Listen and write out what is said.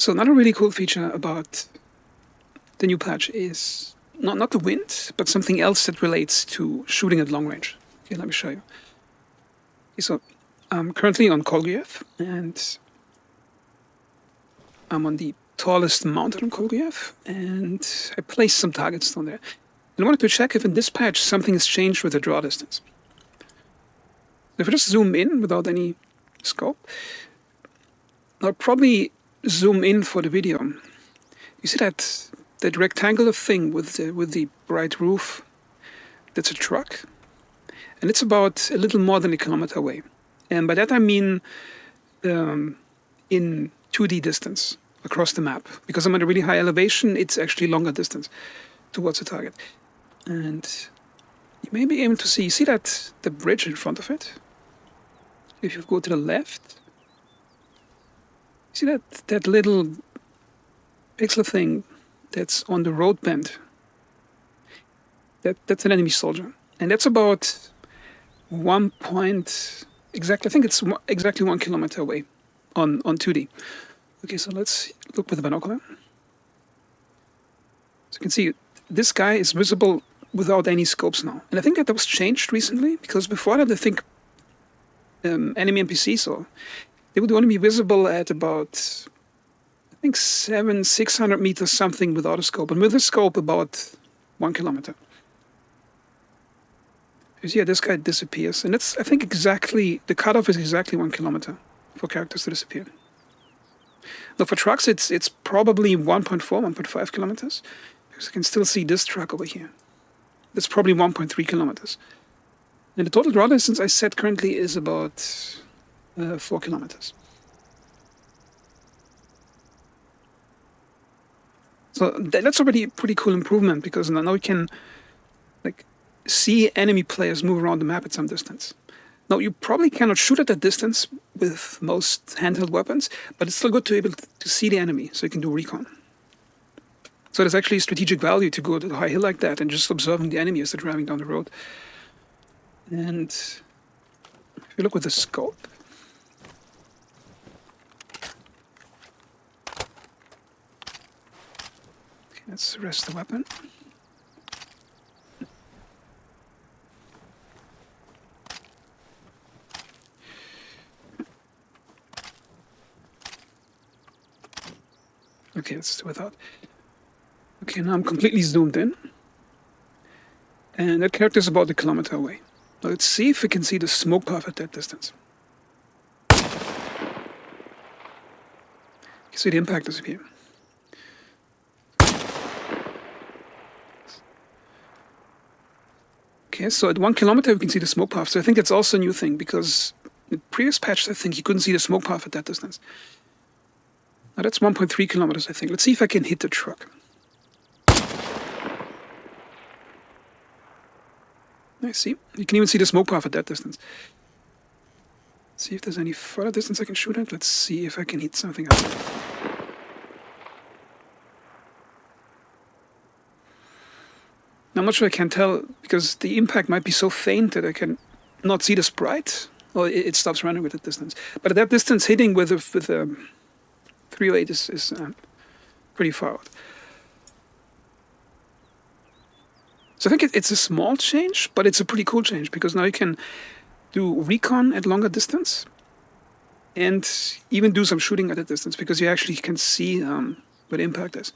So another really cool feature about the new patch is not the wind, but something else that relates to shooting at long range. Okay, let me show you. Okay, so I'm currently on Kolguev, and I'm on the tallest mountain on Kolguev, and I placed some targets down there. And I wanted to check if in this patch something has changed with the draw distance. If I just zoom in without any scope, I'll probably zoom in for the video. You see that rectangular thing with the bright roof? That's a truck, and it's about a little more than 1 kilometer away. And by that I mean in 2D distance across the map. Because I'm at a really high elevation, it's actually longer distance towards the target. And you may be able to see that the bridge in front of it? If you go to the left, see that little pixel thing that's on the road bend? That's an enemy soldier. And that's about exactly 1 kilometer away on 2D. Okay, so let's look with the binocular. So you can see this guy is visible without any scopes now. And I think that was changed recently, because before that I think enemy NPCs, or they would only be visible at about, I think, 600 meters something without a scope, and with a scope about 1 kilometer. You see, this guy disappears, and that's, I think, exactly, the cutoff is exactly 1 kilometer for characters to disappear. Now for trucks, it's probably 1.4, 1.5 kilometers, because you can still see this truck over here. That's probably 1.3 kilometers. And the total draw distance I set currently is about 4 kilometers. So that's already a pretty cool improvement, because now we can see enemy players move around the map at some distance. Now you probably cannot shoot at that distance with most handheld weapons, but it's still good to be able to see the enemy, so you can do recon. So there's actually strategic value to go to a high hill like that and just observing the enemy as they're driving down the road. And if you look with the scope, okay, let's rest the weapon. Okay, let's do without. Okay, now I'm completely zoomed in. And that character is about 1 kilometer away. Now let's see if we can see the smoke path at that distance. You can see the impact disappear. Okay, so at 1 kilometer we can see the smoke path. So I think that's also a new thing, because in the previous patch I think you couldn't see the smoke path at that distance. Now that's 1.3 kilometers, I think. Let's see if I can hit the truck. I see. You can even see the smoke path at that distance. Let's see if there's any further distance I can shoot at. Let's see if I can hit something else. Now, I'm not sure I can tell, because the impact might be so faint that I can not see the sprite, or it stops running with that distance. But at that distance, hitting with a 308 is pretty far out. So I think it's a small change, but it's a pretty cool change, because now you can do recon at longer distance and even do some shooting at a distance, because you actually can see where the impact is.